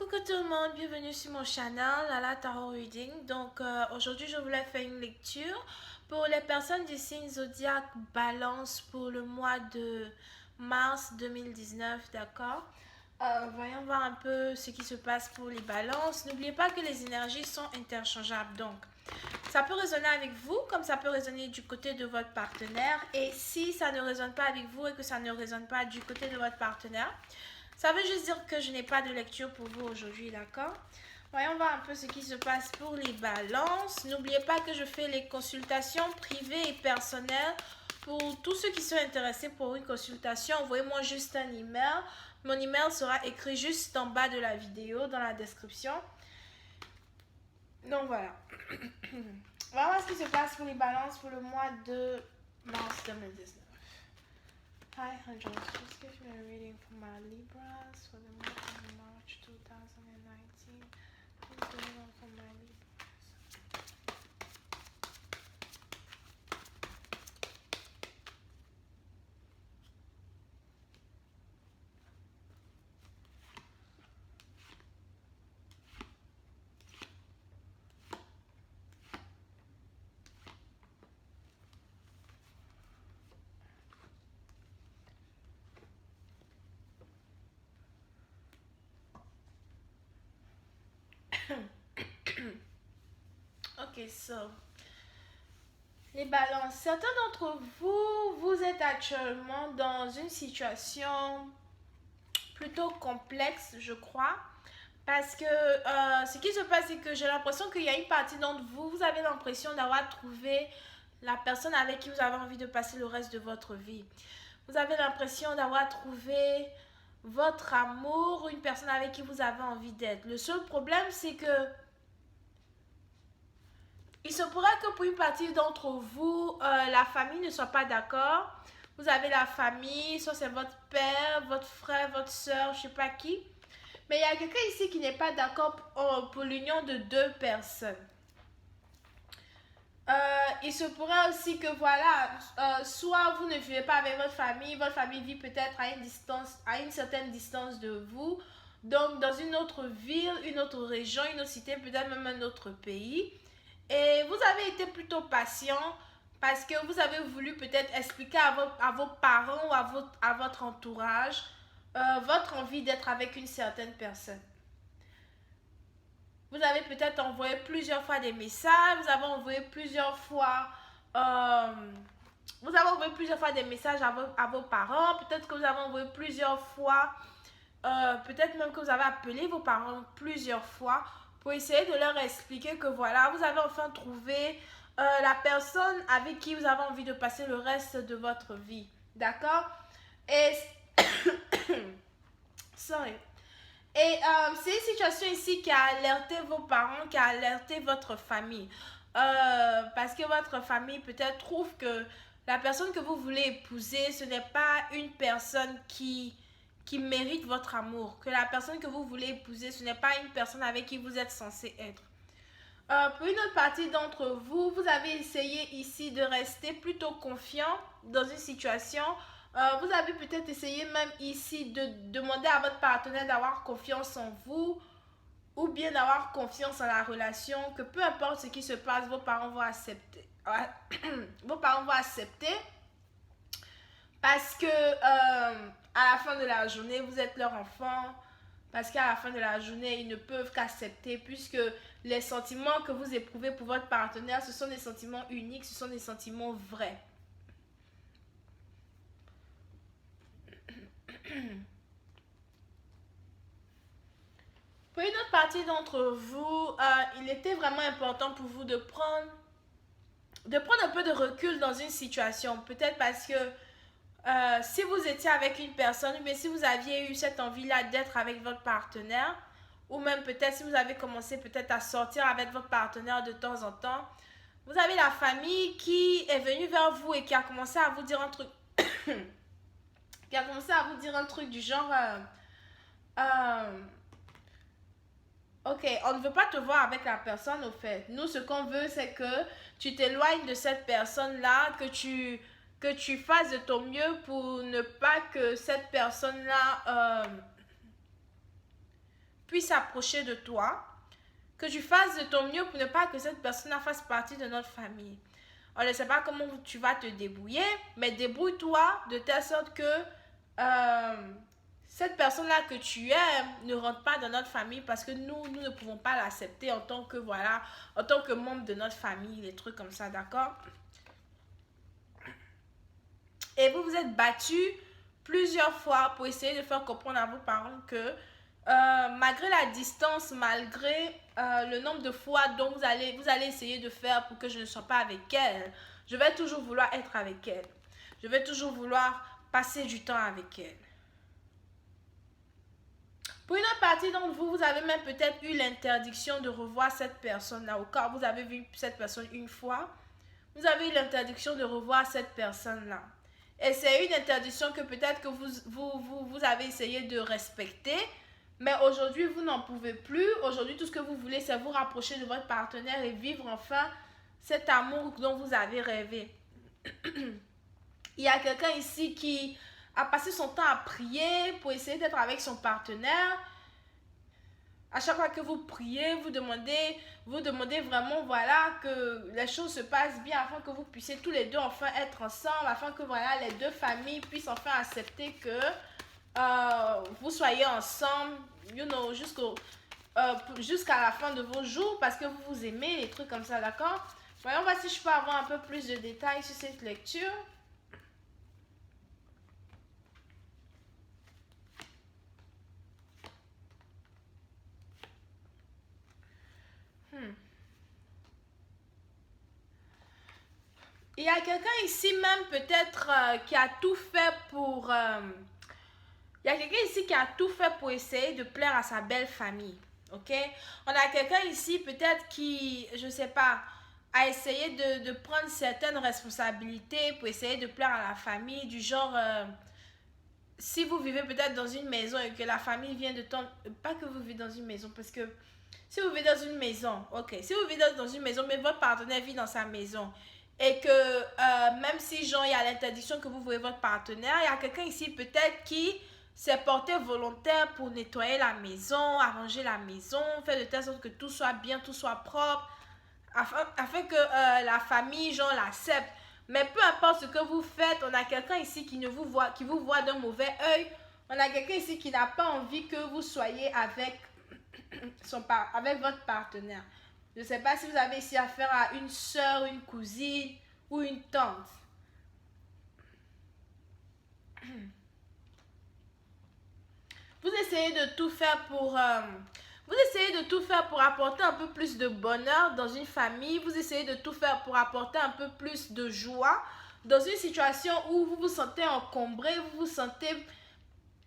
Coucou tout le monde, bienvenue sur mon channel Lala Tarot Reading. Donc aujourd'hui je voulais faire une lecture pour les personnes du signe zodiaque Balance pour le mois de mars 2019, d'accord. Voyons voir un peu ce qui se passe pour les balances. N'oubliez pas que les énergies sont interchangeables, donc ça peut résonner avec vous comme ça peut résonner du côté de votre partenaire. Et si ça ne résonne pas avec vous et que ça ne résonne pas du côté de votre partenaire, ça veut juste dire que je n'ai pas de lecture pour vous aujourd'hui, d'accord? Voyons voir un peu ce qui se passe pour les balances. N'oubliez pas que je fais les consultations privées et personnelles. Pour tous ceux qui sont intéressés pour une consultation, envoyez-moi juste un email. Mon email sera écrit juste en bas de la vidéo, dans la description. Donc voilà. On va voir ce qui se passe pour les balances pour le mois de mars 2019. Hi, Angels. Just give me a reading for my Libras for the month of March 2019. What's going on for my Libras? Ok, so. Les balances. Certains d'entre vous, vous êtes actuellement dans une situation plutôt complexe, je crois. Parce que ce qui se passe, c'est que j'ai l'impression qu'il y a une partie d'entre vous, vous avez l'impression d'avoir trouvé la personne avec qui vous avez envie de passer le reste de votre vie. Vous avez l'impression d'avoir trouvé votre amour, une personne avec qui vous avez envie d'être. Le seul problème, c'est que il se pourrait que pour une partie d'entre vous, la famille ne soit pas d'accord. Vous avez la famille, soit c'est votre père, votre frère, votre soeur, je ne sais pas qui. Mais il y a quelqu'un ici qui n'est pas d'accord pour l'union de deux personnes. Il se pourrait aussi que voilà, soit vous ne vivez pas avec votre famille vit peut-être à une distance, à une certaine distance de vous, donc dans une autre ville, une autre région, une autre cité, peut-être même un autre pays. Et vous avez été plutôt patient parce que vous avez voulu peut-être expliquer à vos parents ou à votre entourage votre envie d'être avec une certaine personne. Vous avez peut-être envoyé plusieurs fois des messages, euh, vous avez envoyé plusieurs fois des messages à vos parents, peut-être que vous avez envoyé plusieurs fois, peut-être même que vous avez appelé vos parents plusieurs fois pour essayer de leur expliquer que voilà, vous avez enfin trouvé la personne avec qui vous avez envie de passer le reste de votre vie. D'accord? Et sorry. Et c'est une situation ici qui a alerté vos parents, qui a alerté votre famille. Parce que votre famille peut-être trouve que la personne que vous voulez épouser, ce n'est pas une personne qui mérite votre amour. Que la personne que vous voulez épouser, ce n'est pas une personne avec qui vous êtes censé être. Pour une autre partie d'entre vous, vous avez essayé ici de rester plutôt confiant dans une situation. Vous avez peut-être essayé même ici de demander à votre partenaire d'avoir confiance en vous ou bien d'avoir confiance en la relation, que peu importe ce qui se passe, vos parents vont accepter. Vos parents vont accepter parce que à la fin de la journée, vous êtes leur enfant. Parce qu'à la fin de la journée, ils ne peuvent qu'accepter puisque les sentiments que vous éprouvez pour votre partenaire, ce sont des sentiments uniques, ce sont des sentiments vrais. Pour une autre partie d'entre vous, il était vraiment important pour vous de prendre un peu de recul dans une situation. Peut-être parce que si vous étiez avec une personne, mais si vous aviez eu cette envie-là d'être avec votre partenaire, ou même peut-être si vous avez commencé peut-être à sortir avec votre partenaire de temps en temps, vous avez la famille qui est venue vers vous et qui a commencé à vous dire un truc, qui a commencé à vous dire un truc du genre, ok, on ne veut pas te voir avec la personne au fait. Nous, ce qu'on veut, c'est que tu t'éloignes de cette personne-là, que tu fasses de ton mieux pour ne pas que cette personne-là puisse s'approcher de toi, que tu fasses de ton mieux pour ne pas que cette personne fasse partie de notre famille. On ne sait pas comment tu vas te débrouiller, mais débrouille-toi de telle sorte que cette personne-là que tu aimes ne rentre pas dans notre famille parce que nous ne pouvons pas l'accepter en tant que, voilà, en tant que membre de notre famille, des trucs comme ça, d'accord? Et vous vous êtes battu plusieurs fois pour essayer de faire comprendre à vos parents que malgré la distance, malgré le nombre de fois dont vous allez essayer de faire pour que je ne sois pas avec elle, je vais toujours vouloir être avec elle. Je vais toujours vouloir passer du temps avec elle. Pour une autre partie d'entre vous, vous avez même peut-être eu l'interdiction de revoir cette personne-là. Au cas où vous avez vu cette personne une fois, vous avez eu l'interdiction de revoir cette personne-là. Et c'est une interdiction que peut-être que vous avez essayé de respecter, mais aujourd'hui, vous n'en pouvez plus. Aujourd'hui, tout ce que vous voulez, c'est vous rapprocher de votre partenaire et vivre enfin cet amour dont vous avez rêvé. Il y a quelqu'un ici qui a passé son temps à prier pour essayer d'être avec son partenaire. À chaque fois que vous priez, vous demandez vraiment, voilà, que les choses se passent bien afin que vous puissiez tous les deux enfin être ensemble, afin que, voilà, les deux familles puissent enfin accepter que vous soyez ensemble, jusqu'à la fin de vos jours parce que vous vous aimez, les trucs comme ça, d'accord? Voyons voir si je peux avoir un peu plus de détails sur cette lecture. Il y a quelqu'un ici même peut-être qui a tout fait pour... il y a quelqu'un ici qui a tout fait pour essayer de plaire à sa belle famille. Ok? On a quelqu'un ici peut-être qui, je sais pas, a essayé de prendre certaines responsabilités pour essayer de plaire à la famille. Du genre, si vous vivez peut-être dans une maison et que la famille vient de temps... Pas que vous vivez dans une maison parce que... Si vous vivez dans une maison, ok. Si vous vivez dans une maison, mais votre partenaire vit dans sa maison et que même si genre il y a l'interdiction que vous voyez votre partenaire, il y a quelqu'un ici peut-être qui s'est porté volontaire pour nettoyer la maison, arranger la maison, faire de telle sorte que tout soit bien, tout soit propre, afin que la famille genre l'accepte. Mais peu importe ce que vous faites, on a quelqu'un ici qui vous voit d'un mauvais œil. On a quelqu'un ici qui n'a pas envie que vous soyez avec votre partenaire. Je ne sais pas si vous avez ici affaire à une soeur, une cousine ou une tante. Vous essayez de tout faire pour... vous essayez de tout faire pour apporter un peu plus de bonheur dans une famille. Vous essayez de tout faire pour apporter un peu plus de joie dans une situation où vous vous sentez encombré, vous vous sentez...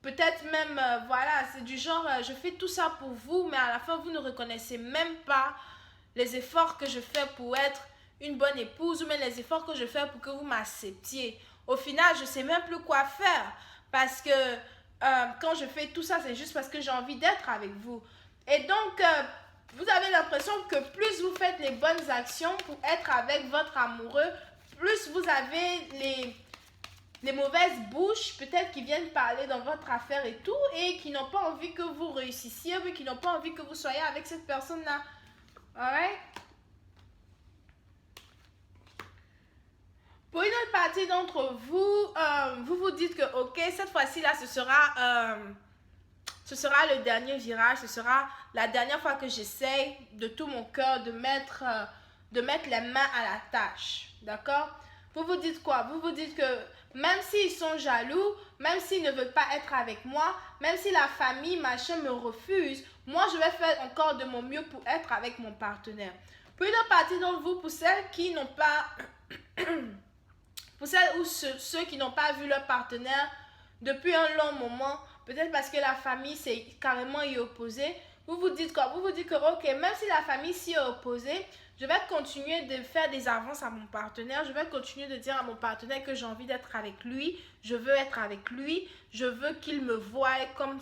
Peut-être même, voilà, c'est du genre, je fais tout ça pour vous, mais à la fin, vous ne reconnaissez même pas les efforts que je fais pour être une bonne épouse, ou même les efforts que je fais pour que vous m'acceptiez. Au final, je ne sais même plus quoi faire, parce que quand je fais tout ça, c'est juste parce que j'ai envie d'être avec vous. Et donc, vous avez l'impression que plus vous faites les bonnes actions pour être avec votre amoureux, plus vous avez les mauvaises bouches, peut-être qui viennent parler dans votre affaire et tout, et qui n'ont pas envie que vous réussissiez, ou qui n'ont pas envie que vous soyez avec cette personne-là. Alright? Pour une autre partie d'entre vous, vous vous dites que, ok, cette fois-ci, là, ce sera le dernier virage, ce sera la dernière fois que j'essaye de tout mon cœur de mettre les mains à la tâche. D'accord? Vous vous dites quoi? Vous vous dites que même s'ils sont jaloux, même s'ils ne veulent pas être avec moi, même si la famille, machin, me refuse, moi, je vais faire encore de mon mieux pour être avec mon partenaire. Pour une autre partie d'entre vous, pour celles qui n'ont pas... pour celles ou ceux qui n'ont pas vu leur partenaire depuis un long moment, peut-être parce que la famille s'est carrément y opposée, vous vous dites quoi? Vous vous dites que, ok, même si la famille s'y est opposée, je vais continuer de faire des avances à mon partenaire. Je vais continuer de dire à mon partenaire que j'ai envie d'être avec lui. Je veux être avec lui. Je veux qu'il me voie comme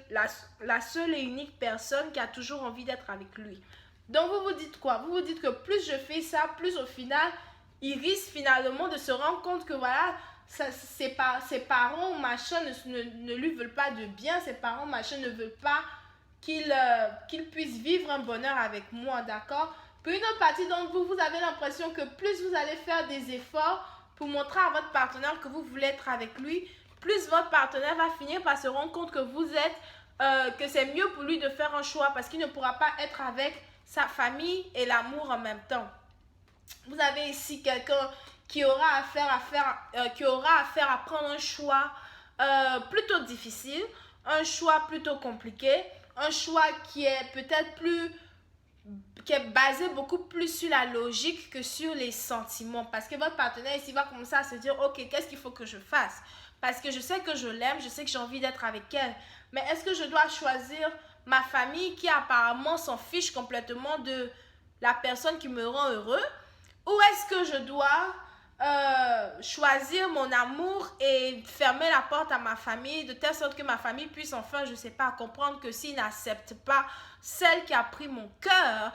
la seule et unique personne qui a toujours envie d'être avec lui. Donc, vous vous dites quoi? Vous vous dites que plus je fais ça, plus au final, il risque finalement de se rendre compte que voilà, ses parents machin ne lui veulent pas de bien. Ses parents machin ne veulent pas qu'il puisse vivre un bonheur avec moi, d'accord? Puis une autre partie d'entre vous, vous avez l'impression que plus vous allez faire des efforts pour montrer à votre partenaire que vous voulez être avec lui, plus votre partenaire va finir par se rendre compte que vous êtes, que c'est mieux pour lui de faire un choix parce qu'il ne pourra pas être avec sa famille et l'amour en même temps. Vous avez ici quelqu'un qui aura affaire à prendre un choix plutôt difficile, un choix plutôt compliqué, un choix qui est peut-être qui est basé beaucoup plus sur la logique que sur les sentiments. Parce que votre partenaire ici va commencer à se dire, ok, qu'est-ce qu'il faut que je fasse? Parce que je sais que je l'aime, je sais que j'ai envie d'être avec elle. Mais est-ce que je dois choisir ma famille qui apparemment s'en fiche complètement de la personne qui me rend heureux? Ou est-ce que je dois choisir mon amour et fermer la porte à ma famille de telle sorte que ma famille puisse enfin, je ne sais pas, comprendre que s'ils n'acceptent pas celle qui a pris mon cœur,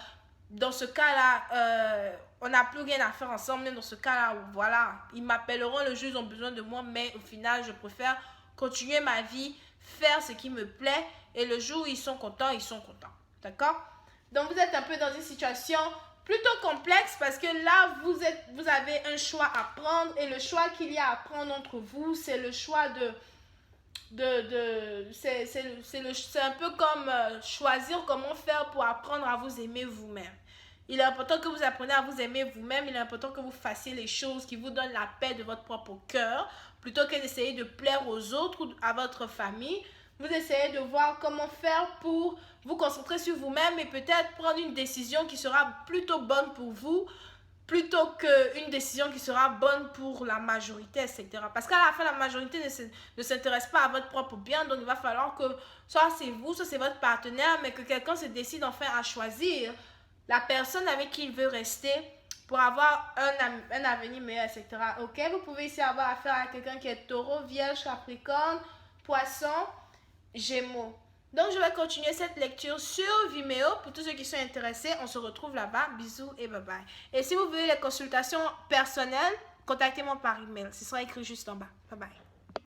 dans ce cas-là, on n'a plus rien à faire ensemble. Même dans ce cas-là, voilà, ils m'appelleront le jour où ils ont besoin de moi, mais au final, je préfère continuer ma vie, faire ce qui me plaît, et le jour où ils sont contents, ils sont contents. D'accord? Donc, vous êtes un peu dans une situation plutôt complexe parce que là, vous avez un choix à prendre et le choix qu'il y a à prendre entre vous, c'est le choix c'est un peu comme choisir comment faire pour apprendre à vous aimer vous-même. Il est important que vous appreniez à vous aimer vous-même. Il est important que vous fassiez les choses qui vous donnent la paix de votre propre cœur plutôt que d'essayer de plaire aux autres ou à votre famille. Vous essayez de voir comment faire pour vous concentrer sur vous-même et peut-être prendre une décision qui sera plutôt bonne pour vous plutôt qu'une décision qui sera bonne pour la majorité, etc. Parce qu'à la fin, la majorité ne s'intéresse pas à votre propre bien, donc il va falloir que soit c'est vous, soit c'est votre partenaire, mais que quelqu'un se décide enfin à choisir la personne avec qui il veut rester pour avoir un avenir meilleur, etc. Ok, vous pouvez ici avoir affaire à quelqu'un qui est taureau, vierge, capricorne, poisson, gémeaux. Donc, je vais continuer cette lecture sur Vimeo. Pour tous ceux qui sont intéressés, on se retrouve là-bas. Bisous et bye bye. Et si vous voulez les consultations personnelles, contactez-moi par email. Ce sera écrit juste en bas. Bye bye.